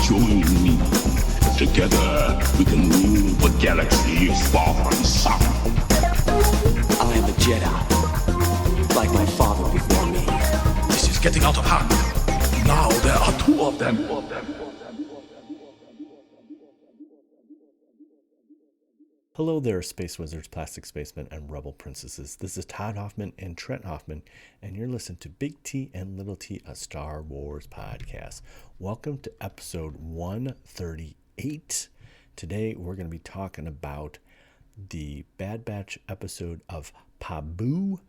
Join me. Together we can rule the galaxy far and sound. I am a Jedi, like my father before me. This is getting out of hand. Now there are two of them. Hello there, Space Wizards, Plastic Spacemen, and Rebel Princesses. This is Todd Hoffman and Trent Hoffman, and you're listening to Big T and Little T, a Star Wars podcast. Welcome to episode 138. Today, we're going to be talking about the Bad Batch episode of Pabu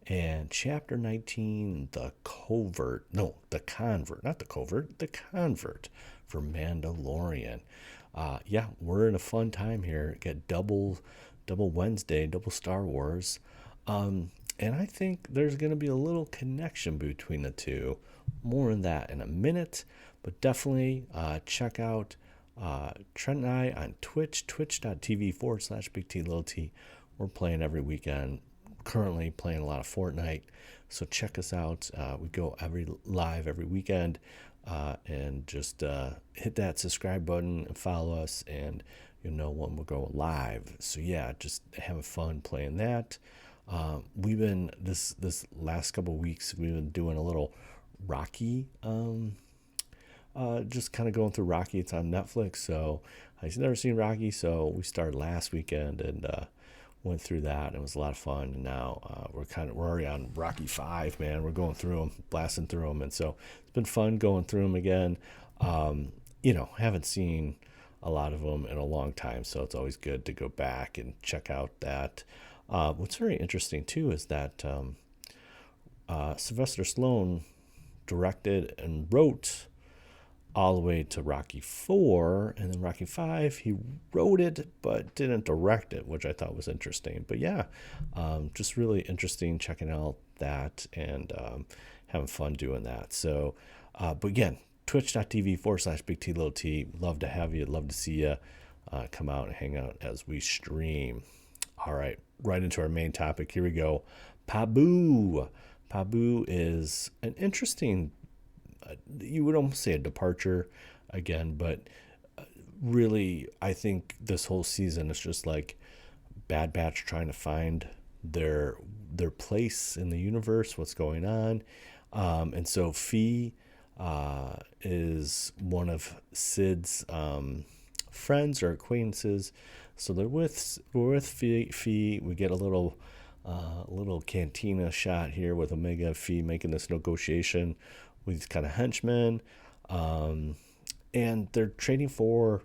and Chapter 19, the Convert for Mandalorian. We're in a fun time here. Get double Wednesday, double Star Wars. And I think there's going to be a little connection between the two. More on that in a minute. But definitely check out Trent and I on Twitch, twitch.tv/Big T Little T. We're playing every weekend. Currently playing a lot of Fortnite. So check us out. We go live every weekend. And just hit that subscribe button and follow us, and you'll know when we're going live. So yeah, just having fun playing that. We've been this last couple of weeks, we've been doing a little Rocky, just kind of going through Rocky. It's on Netflix, so I've never seen Rocky, so we started last weekend and went through that, and it was a lot of fun. And now we're already on Rocky 5, man. We're going through them, blasting through them, and so it's been fun going through them again. Haven't seen a lot of them in a long time, so it's always good to go back and check out that. What's very interesting too is that Sylvester Stallone directed and wrote all the way to Rocky 4, and then Rocky 5, he wrote it but didn't direct it, which I thought was interesting. But yeah, just really interesting checking out that and having fun doing that. So, but again, twitch.tv/Big T Little T. Love to have you. Love to see you. Come out and hang out as we stream. All right, right into our main topic. Here we go. Pabu. Pabu is an interesting, you would almost say a departure again, but really I think this whole season is just like Bad Batch trying to find their place in the universe, what's going on. And so Fee is one of Sid's friends or acquaintances. So we're with Fee. We get a little cantina shot here with Omega Fee making this negotiation with these kind of henchmen, and they're trading for,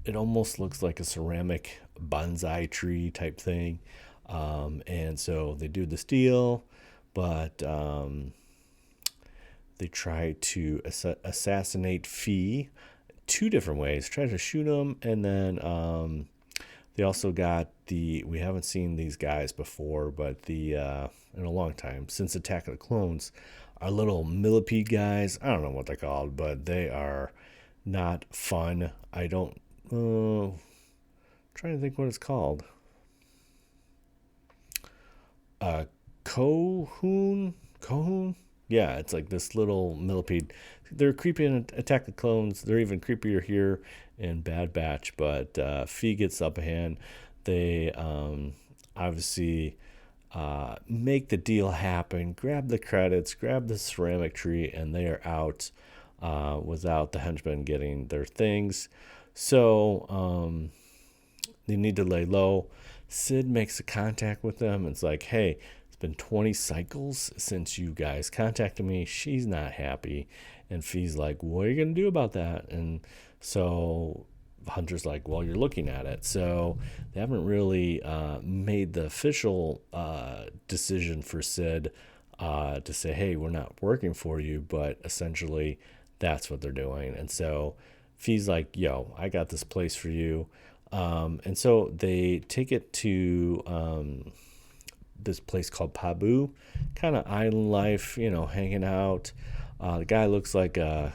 it almost looks like a ceramic bonsai tree type thing, and so they do this deal, but they try to assassinate Fee two different ways, try to shoot him, and then they also got we haven't seen these guys before, but in a long time, since Attack of the Clones, our little millipede guys, I don't know what they're called, but they are not fun. I don't, trying to think what it's called. Cohoon? Yeah, it's like this little millipede. They're creepy in Attack of the Clones. They're even creepier here in Bad Batch, but Fee gets up a hand. They obviously make the deal happen, grab the credits, grab the ceramic tree, and they are out without the henchmen getting their things. So they need to lay low. Sid makes a contact with them. It's like, hey, it's been 20 cycles since you guys contacted me. She's not happy. And Fee's like, what are you going to do about that? And so Hunter's like, well, you're looking at it. So they haven't really made the official decision for Sid to say, hey, we're not working for you, but essentially that's what they're doing. And so Fee's like, yo, I got this place for you. And so they take it to this place called Pabu, kind of island life, hanging out. The guy looks like I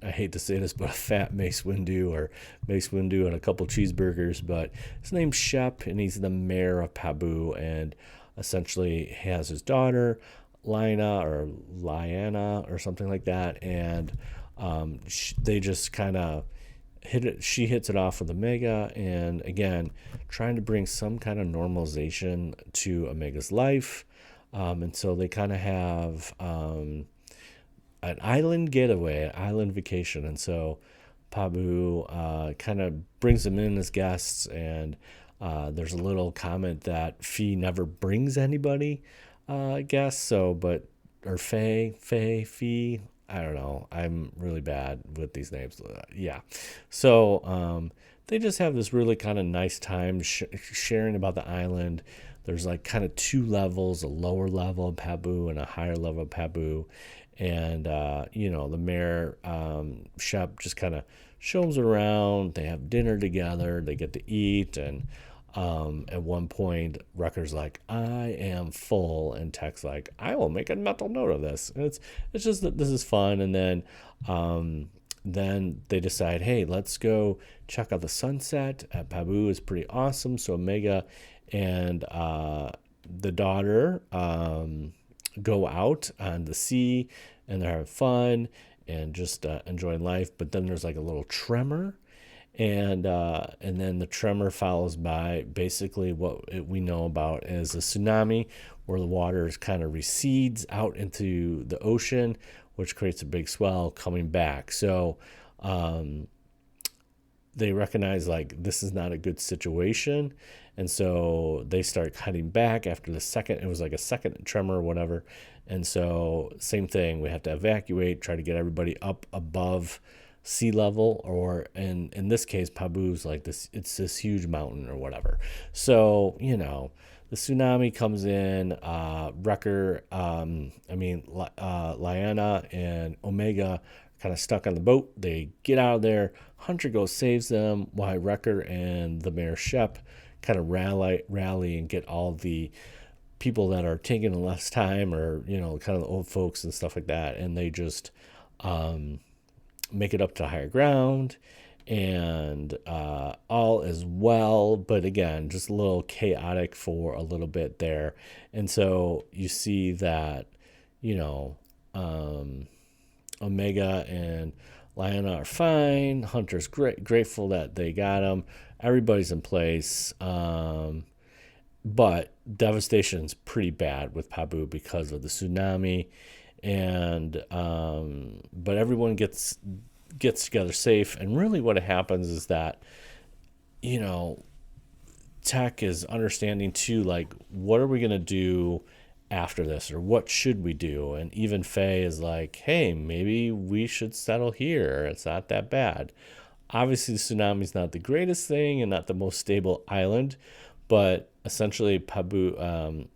hate to say this, but a fat Mace Windu and a couple cheeseburgers. But his name's Shep, and he's the mayor of Pabu, and essentially has his daughter, Lyanna or something like that, and They just kind of she hits it off with Omega, and again, trying to bring some kind of normalization to Omega's life. And so they kind of have an island getaway, an island vacation. And so Pabu kind of brings them in as guests, and there's a little comment that Fee never brings anybody guests. So, or Fee, I don't know. I'm really bad with these names. Yeah. So they just have this really kind of nice time sharing about the island. There's like kind of two levels, a lower level of Pabu and a higher level of Pabu. And, the mayor, Shep, just kind of shows around. They have dinner together. They get to eat. And at one point, Wrecker's like, I am full. And Tech's like, I will make a mental note of this. And it's just that this is fun. And then they decide, hey, let's go check out the sunset at Pabu. Is pretty awesome. So Omega and the daughter go out on the sea, and they're having fun and just enjoying life. But then there's like a little tremor, and then the tremor follows by basically what we know about as a tsunami, where the water kind of recedes out into the ocean, which creates a big swell coming back. So they recognize like this is not a good situation, and so they start cutting back after the second. It was like a second tremor or whatever, and so same thing. We have to evacuate, try to get everybody up above sea level, or in this case, Pabu's like this. It's this huge mountain or whatever. So the tsunami comes in. Wrecker, Lyanna and Omega kind of stuck on the boat. They get out of there. Hunter goes, saves them, while Wrecker and the Mayor Shep kind of rally and get all the people that are taking the less time, or kind of the old folks and stuff like that, and they just make it up to higher ground, and all is well. But again, just a little chaotic for a little bit there. And so you see that Omega and Lyanna are fine. Hunter's grateful that they got him. Everybody's in place. But devastation's pretty bad with Pabu because of the tsunami. And but everyone gets together safe. And really what happens is that, Tech is understanding too, like, what are we going to do after this, or what should we do? And even Faye is like, hey, maybe we should settle here. It's not that bad. Obviously, the tsunami's not the greatest thing and not the most stable island, but essentially Pabu,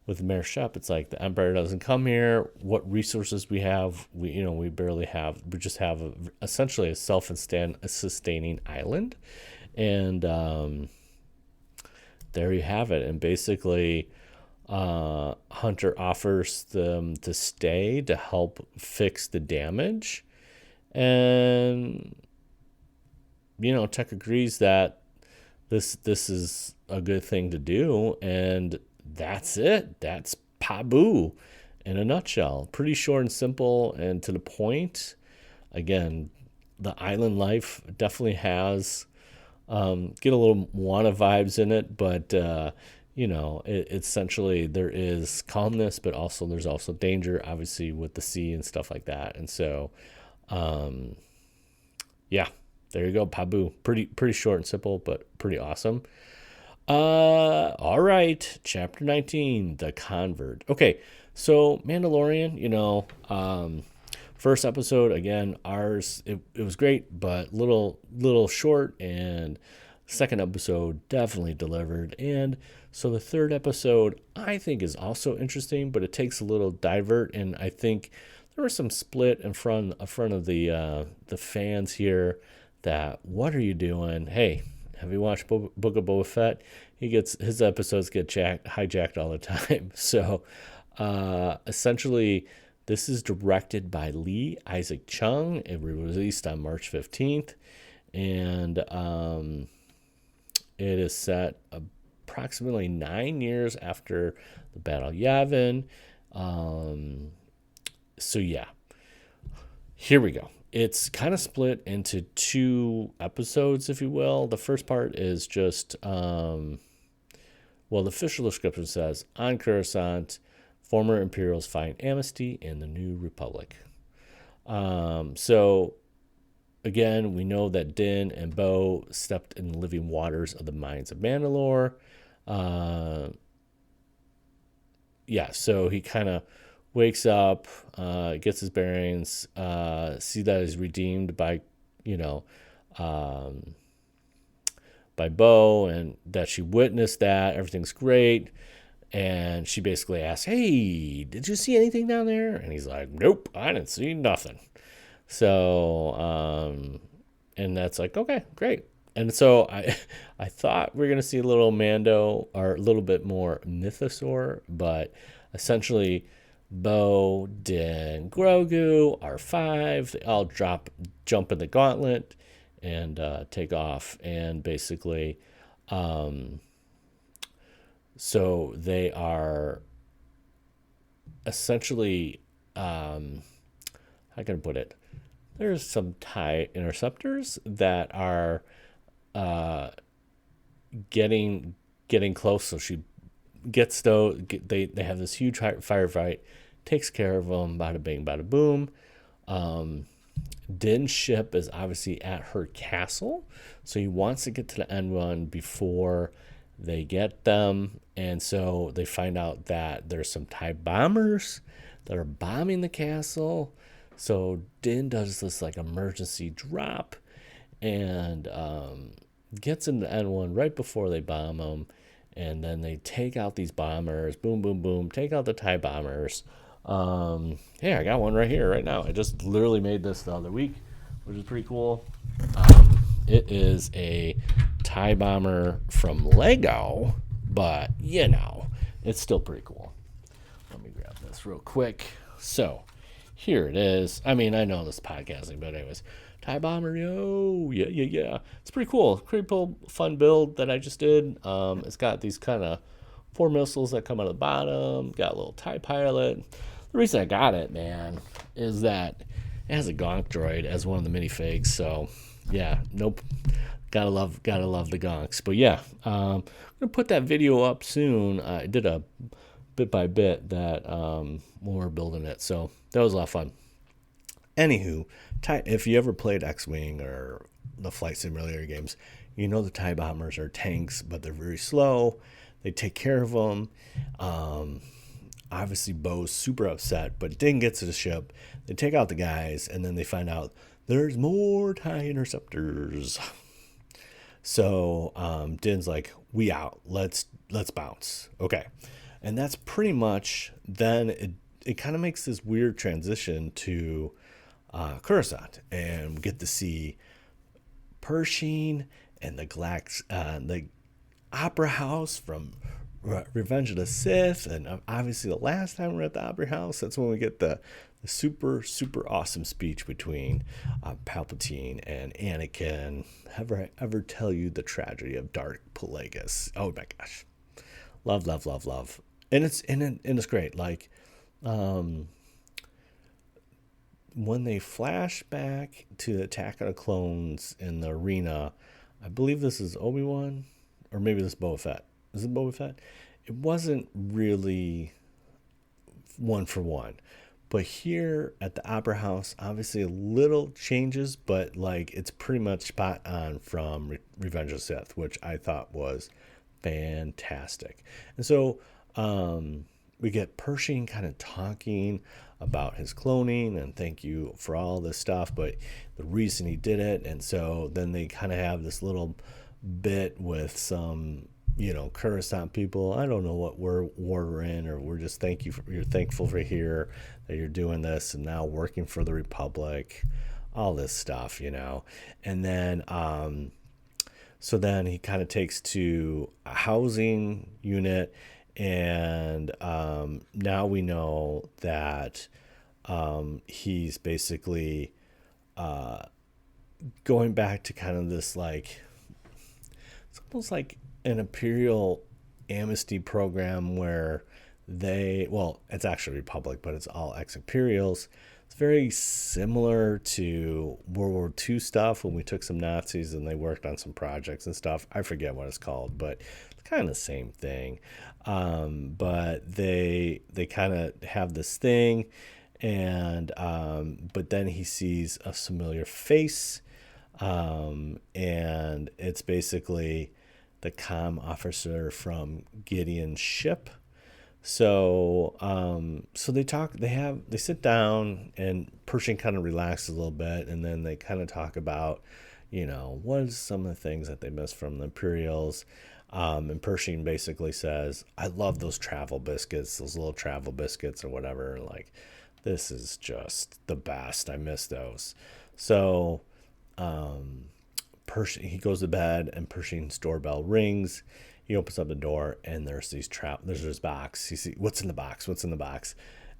with Mayor Shep, it's like the Empire doesn't come here. What resources we have, we barely have. We just have essentially a self-sustaining island, and there you have it. And basically, Hunter offers them to stay to help fix the damage, and Tech agrees that this is a good thing to do, and that's it. That's Pabu in a nutshell. Pretty short and simple and to the point. Again, the island life definitely has get a little Moana vibes in it, but it's essentially there is calmness, but also there's also danger, obviously, with the sea and stuff like that. And so there you go, Pabu. Pretty short and simple, but pretty awesome. All right, chapter 19, The Convert. Okay, so Mandalorian, first episode, again, ours, it was great, but little short, and second episode definitely delivered. And so the third episode, I think, is also interesting, but it takes a little divert, and I think there was some split in front of the fans here that, what are you doing? Hey, have you watched Book of Boba Fett? His episodes get hijacked all the time. So essentially, this is directed by Lee Isaac Chung. It was released on March 15th. And it is set approximately 9 years after the Battle of Yavin. So yeah. here we go. It's kind of split into 2 episodes, if you will. The first part is just, the official description says, on Coruscant, former Imperials find amnesty in the New Republic. So, again, we know that Din and Bo stepped in the living waters of the mines of Mandalore. So he kind of wakes up, gets his bearings, see that he's redeemed by, by Bo, and that she witnessed that. Everything's great. And she basically asks, hey, did you see anything down there? And he's like, nope, I didn't see nothing. So, and that's like, okay, great. And so I thought we are going to see a little Mando or a little bit more Mythosaur, but essentially Bo, Din, Grogu, R5, they all jump in the gauntlet and take off. And basically, so they are essentially, how can I put it? There's some TIE Interceptors that are getting close. So she gets they have this huge firefight, takes care of them, bada bing, bada boom. Din's ship is obviously at her castle, so he wants to get to the end one before they get them. And so they find out that there's some TIE bombers that are bombing the castle. So Din does this like emergency drop and gets into N1 right before they bomb them. And then they take out these bombers. Boom, boom, boom. Take out the TIE bombers. I got one right here, right now. I just literally made this the other week, which is pretty cool. It is a TIE bomber from Lego, but it's still pretty cool. Let me grab this real quick. So here it is. I mean, I know this is podcasting, but anyways, TIE bomber, yeah. It's pretty cool. Pretty cool, fun build that I just did. It's got these kind of 4 missiles that come out of the bottom. Got a little TIE pilot. The reason I got it, man, is that it has a gonk droid as one of the minifigs. So yeah, nope. Gotta love the gonks. But yeah, I'm gonna put that video up soon. I did a bit by bit that when we're building it. So that was a lot of fun. Anywho, if you ever played X-Wing or the flight simulator games, you know the TIE bombers are tanks, but they're very slow. They take care of them. Obviously, Bo's super upset, but Din gets to the ship. They take out the guys, and then they find out there's more TIE Interceptors. So Din's like, we out. Let's bounce. Okay. And that's pretty much, then it kind of makes this weird transition to Coruscant, and we get to see Pershing and the Opera House from Revenge of the Sith, and obviously the last time we were at the Opera House, that's when we get the super, super awesome speech between Palpatine and Anakin. Ever tell you the tragedy of Darth Plagueis? Oh my gosh, love, and it's great. Like, when they flash back to the Attack of the Clones in the arena, I believe this is Obi-Wan, or maybe this is Boba Fett. Is it Boba Fett? It wasn't really one for one. But here at the Opera House, obviously a little changes, but like it's pretty much spot on from Revenge of the Sith, which I thought was fantastic. And so we get Pershing kind of talking about his cloning and thank you for all this stuff, but the reason he did it. And so then they kind of have this little bit with some, Coruscant people. I don't know what war we're in, or we're just you're thankful for here that you're doing this and now working for the Republic, all this stuff, And then so then he kind of takes to a housing unit, and now we know that he's basically going back to kind of this, like, it's almost like an Imperial amnesty program where it's actually Republic, but it's all ex-Imperials. It's very similar to World War II stuff when we took some Nazis and they worked on some projects and stuff. I forget what it's called, but it's kind of the same thing. But they kind of have this thing, and but then he sees a familiar face, and it's basically the comm officer from Gideon's ship. So so they sit down, and Pershing kind of relaxes a little bit, and then they kind of talk about, what is some of the things that they missed from the Imperials. And Pershing basically says, I love those travel biscuits, those little travel biscuits or whatever. Like, this is just the best. I miss those. So Pershing, he goes to bed, and Pershing's doorbell rings. He opens up the door, and there's this box. He sees, what's in the box? What's in the box?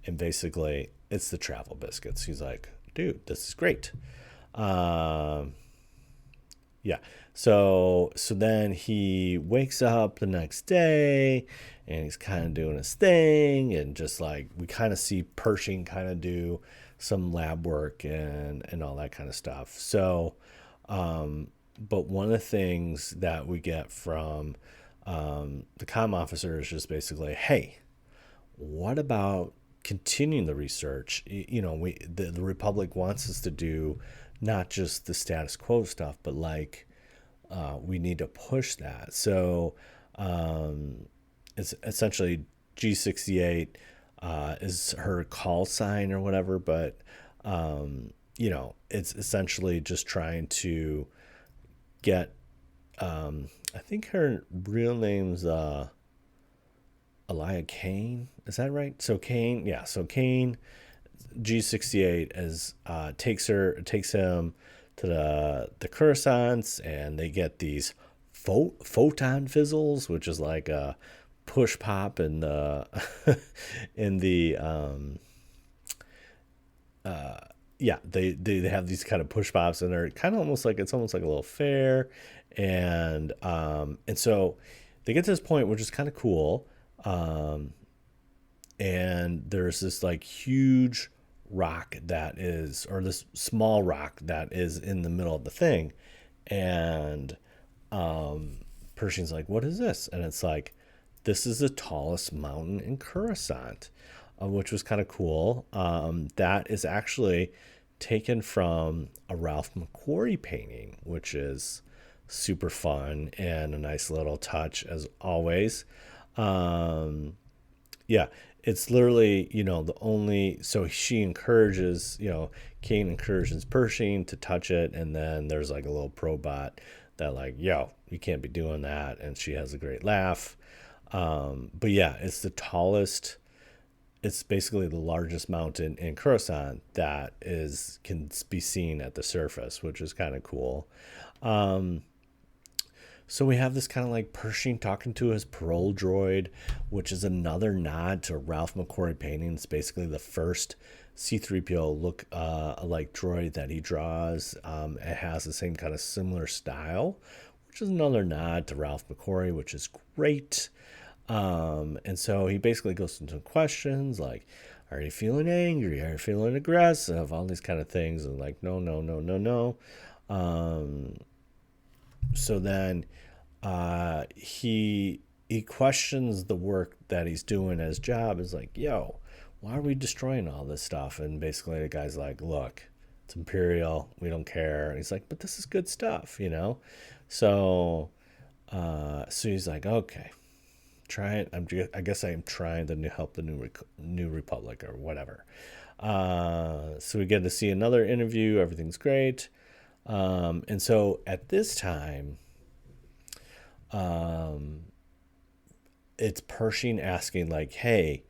And basically, it's the travel biscuits. He's like, dude, this is great. Yeah. So then he wakes up the next day, and he's kind of doing his thing, and just like we kind of see Pershing kind of do some lab work and all that kind of stuff. So, but one of the things that we get from the comm officer is just basically, hey, what about continuing the research? The Republic wants us to do not just the status quo stuff, but like we need to push that. So it's essentially G68 is her call sign or whatever, but it's essentially just trying to get I think her real name's Elia Kane. Is that right? So Kane, yeah. So Kane, G68 takes him to the Coruscants, and they get these photon fizzles, which is like a push pop in the they have these kind of push pops, and they're kind of almost like, it's almost like a little fair, and so they get to this point, which is kind of cool, and there's this like huge rock that is, or this small rock that is in the middle of the thing, and Pershing's like, what is this? And it's like, this is the tallest mountain in Coruscant, which was kind of cool. That is actually taken from a Ralph McQuarrie painting, which is super fun and a nice little touch as always. It's literally, the only, so she encourages, Kane encourages Pershing to touch it, and then there's like a little probot that like, yo, you can't be doing that, and she has a great laugh. But yeah, it's the tallest, it's basically the largest mountain in Coruscant that can be seen at the surface, which is kind of cool. So we have this kind of like Pershing talking to his parole droid, which is another nod to Ralph McQuarrie paintings. Basically the first C-3PO look like droid that he draws. It has the same kind of similar style, which is another nod to Ralph McQuarrie, which is great. And so he basically goes into questions like, are you feeling angry? Are you feeling aggressive? All these kind of things. And like, no. So then he questions the work that he's doing as job. Is like, yo, why are we destroying all this stuff? And basically the guy's like, look, it's Imperial, we don't care. And he's like, but this is good stuff, So he's like, okay, try it. I guess I am trying to help the new Republic or whatever. So we get to see another interview. Everything's great. And so at this time, it's Pershing asking like, hey,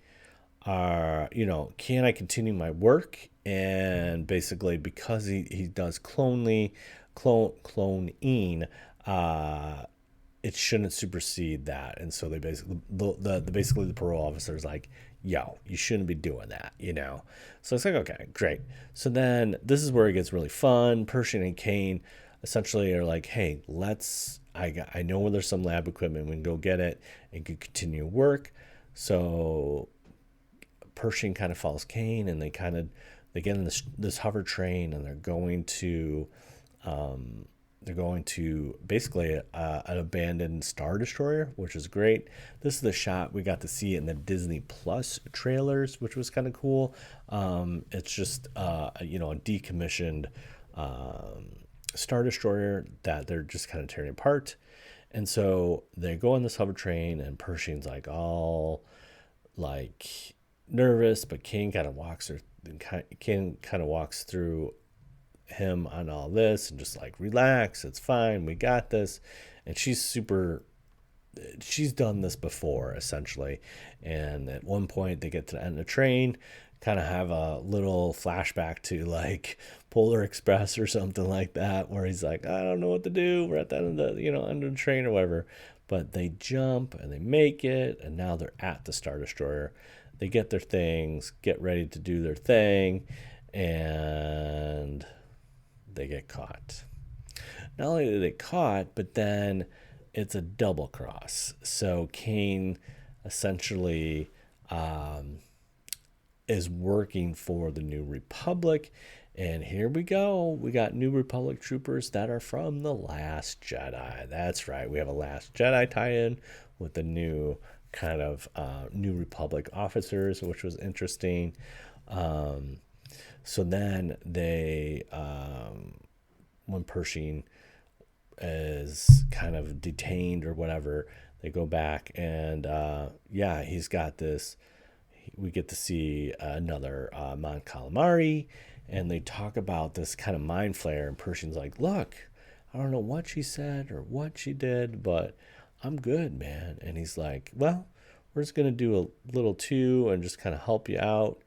can I continue my work? And basically because he does cloning, it shouldn't supersede that. And so they basically, the parole officer is like, yo, you shouldn't be doing that, So it's like, okay, great. So then this is where it gets really fun. Pershing and Kane essentially are like, hey, I know where there's some lab equipment. We can go get it and can continue work. So Pershing kind of follows Kane, and they kind of they get in this hover train, and they're going to basically an abandoned Star Destroyer, which is great. This is the shot we got to see in the Disney Plus trailers, which was kind of cool. It's just a decommissioned Star Destroyer that they're just kind of tearing apart. And so they go on this hover train, and Pershing's like all like nervous, but Kane kind of walks through him on all this and just like, relax, it's fine, we got this. And she's done this before, essentially. And at one point they get to the end of the train, kind of have a little flashback to like Polar Express or something like that, where he's like, I don't know what to do, we're at the end of the end of the train or whatever. But they jump and they make it, and now they're at the Star Destroyer. They get their things, get ready to do their thing, and they get caught. Not only do they get caught, but then it's a double cross. So Kane essentially is working for the New Republic. And here we go. We got New Republic troopers that are from The Last Jedi. That's right. We have a Last Jedi tie-in with the new kind of New Republic officers, which was interesting. So then they, when Pershing is kind of detained or whatever, they go back and, he's got this. We get to see another Mon Calamari, and they talk about this kind of mind flare, and Pershing's like, look, I don't know what she said or what she did, but I'm good, man. And he's like, well, we're just going to do a little too and just kind of help you out.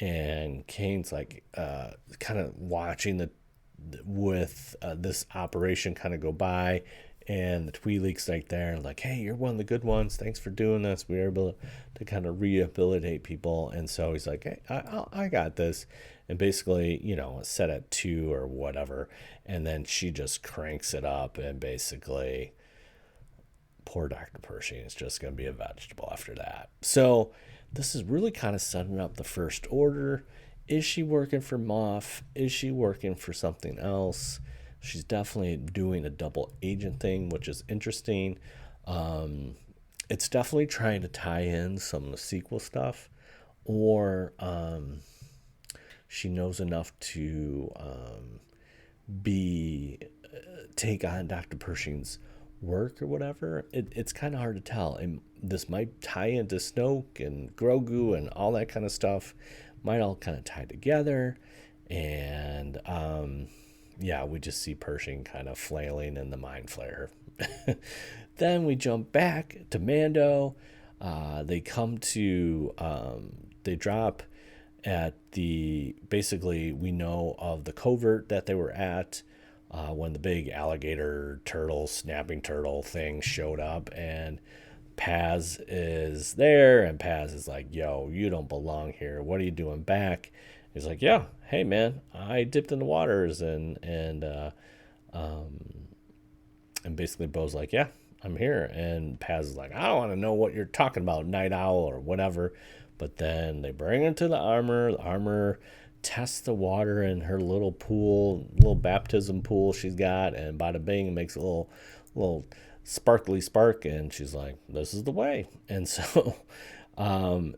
And Kane's like kind of watching this operation kind of go by, and the Twi'lek's like there, like, hey, you're one of the good ones. Thanks for doing this. We were able to kind of rehabilitate people. And so he's like, hey, I got this. And basically, set at 2 or whatever. And then she just cranks it up, and basically poor Dr. Pershing is just going to be a vegetable after that. So this is really kind of setting up the First Order. Is she working for Moff? Is she working for something else? She's definitely doing a double agent thing, which is interesting. It's definitely trying to tie in some of the sequel stuff, or she knows enough to take on Dr. Pershing's work or whatever. It's kind of hard to tell. And this might tie into Snoke and Grogu and all that kind of stuff. Might all kind of tie together. And we just see Pershing kind of flailing in the mind flare. Then we jump back to Mando. They drop at basically we know of the covert that they were at when the big alligator turtle, snapping turtle thing showed up, and Paz is there, and Paz is like, yo, you don't belong here. What are you doing back? He's like, yeah, hey man, I dipped in the waters, and basically Bo's like, yeah, I'm here. And Paz is like, I don't want to know what you're talking about, Night Owl or whatever. But then they bring her to the armor. The armor tests the water in her little baptism pool she's got, and bada bing, it makes a little sparkly spark, and she's like, this is the way. And so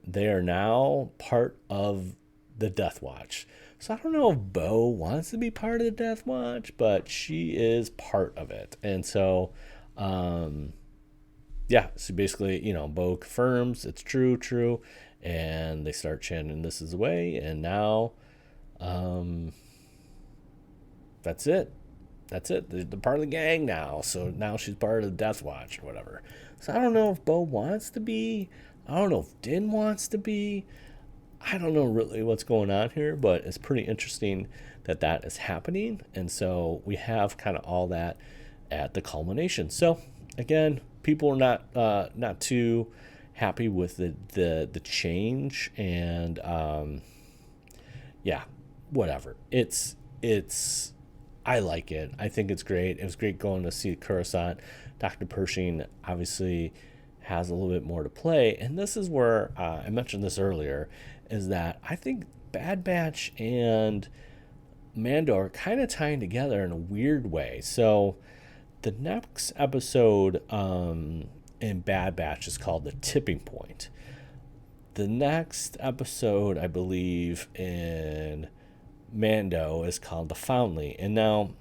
they are now part of the Death Watch. So I don't know if Bo wants to be part of the Death Watch, but she is part of it. And so so basically, Bo confirms it's true, and they start chanting, this is the way. And now that's it. They're part of the gang now. So now she's part of the Death Watch or whatever. So I don't know if Bo wants to be. I don't know if Din wants to be. I don't know really what's going on here, but it's pretty interesting that is happening. And so we have kind of all that at the culmination. So again, people are not too happy with the change, and whatever. It's I like it. I think it's great. It was great going to see Coruscant. Dr. Pershing obviously has a little bit more to play, and this is where I mentioned this earlier, is that I think Bad Batch and Mando are kind of tying together in a weird way. So the next episode in Bad Batch is called The Tipping Point. The next episode, I believe, in Mando is called The Foundling. And now,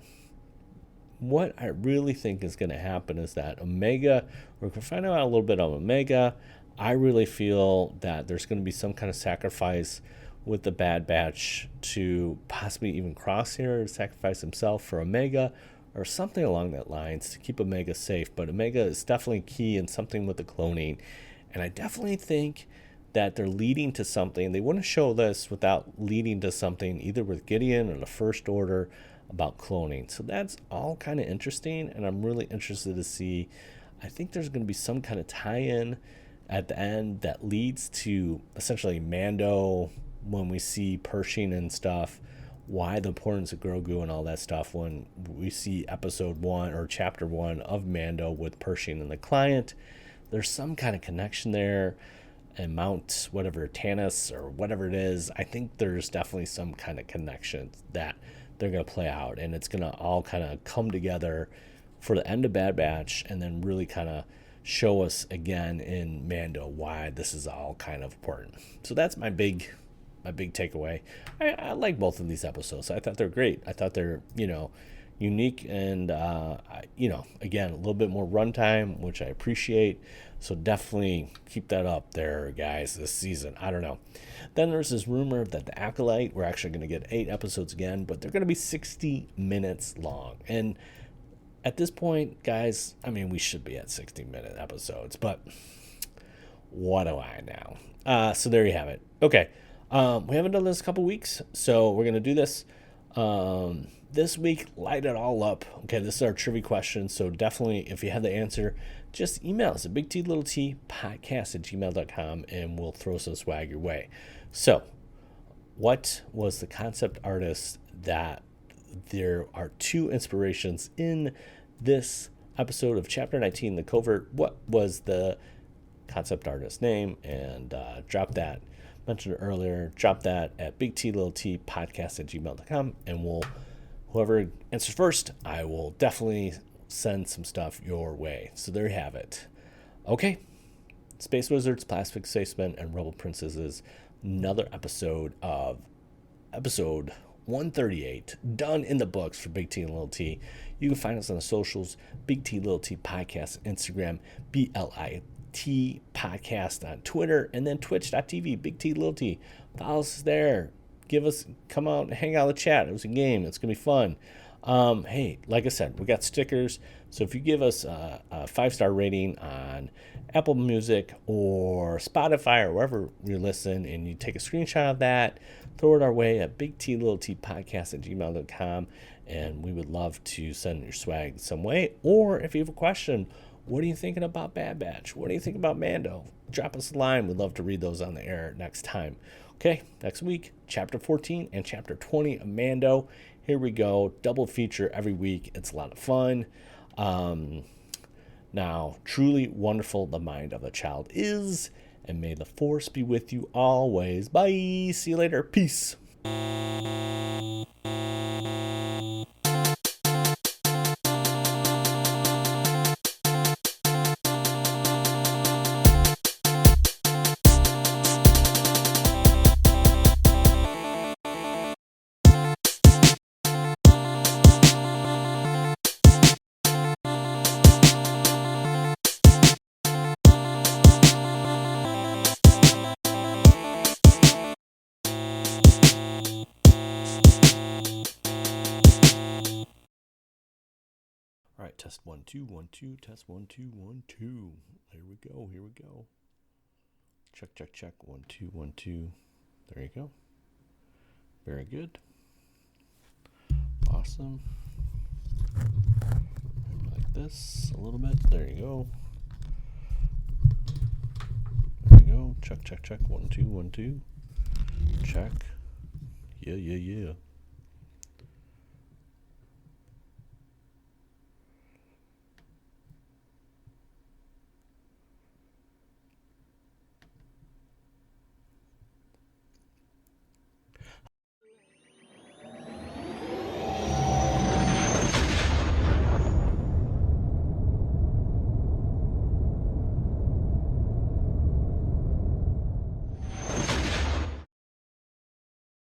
what I really think is going to happen is that Omega, we're going to find out a little bit on Omega. I really feel that there's going to be some kind of sacrifice with the Bad Batch to possibly even Crosshair sacrifice himself for Omega or something along that lines to keep Omega safe. But Omega is definitely key in something with the cloning. And I definitely think that they're leading to something. They wouldn't show this without leading to something either with Gideon or the First Order about cloning. So that's all kind of interesting, and I'm really interested to see. I think there's going to be some kind of tie-in at the end that leads to essentially Mando when we see Pershing and stuff, why the importance of Grogu and all that stuff when we see episode 1 or chapter 1 of Mando with Pershing and the client. There's some kind of connection there. And Mount whatever Tanis or whatever it is, I think there's definitely some kind of connection that they're going to play out, and it's going to all kind of come together for the end of Bad Batch and then really kind of show us again in Mando why this is all kind of important. So that's my big takeaway. I like both of these episodes. I thought they're great. I thought they're, unique and, again, a little bit more runtime, which I appreciate. So definitely keep that up there, guys, this season. I don't know. Then there's this rumor that the Acolyte, we're actually going to get 8 episodes again, but they're going to be 60 minutes long. And at this point, guys, I mean, we should be at 60-minute episodes, but what do I know? So there you have it. Okay. We haven't done this in a couple weeks, so we're going to do this. This week, light it all up. Okay, this is our trivia question, so definitely, if you have the answer, just email us at bigtltpodcast@gmail.com, and we'll throw some swag your way. So, what was the concept artist that there are 2 inspirations in this episode of Chapter 19, The Covert? What was the concept artist name? And drop that. Mentioned it earlier. Drop that at bigtltpodcast@gmail.com, and whoever answers first, I will definitely send some stuff your way. So there you have it. Okay. Space Wizards, Plastic Spacemen, and Rebel Princesses. Another episode of episode 138 done in the books for Big T and Little T. You can find us on the socials, Big T Little T Podcast, Instagram, BLIT Podcast on Twitter, and then twitch.tv, Big T Little T. Follow us there. Come out and hang out in the chat. It was a game. It's going to be fun. Hey, like I said, we got stickers. So if you give us a 5-star rating on Apple Music or Spotify or wherever you listen, and you take a screenshot of that, throw it our way at bigtltpodcast@gmail.com, and we would love to send your swag some way. Or if you have a question, what are you thinking about Bad Batch? What do you think about Mando? Drop us a line. We'd love to read those on the air next time. Okay, next week, Chapter 14 and Chapter 20 of Mando. Here we go. Double feature every week. It's a lot of fun. Now, truly wonderful the mind of a child is, and may the Force be with you always. Bye. See you later. Peace. All right, test 1 2 1 2, test 1 2 1 2. Here we go. Check 1 2 1 2. There you go. Very good. Awesome. Like this a little bit. There you go. There you go. Check 1 2 1 2. Check. Yeah.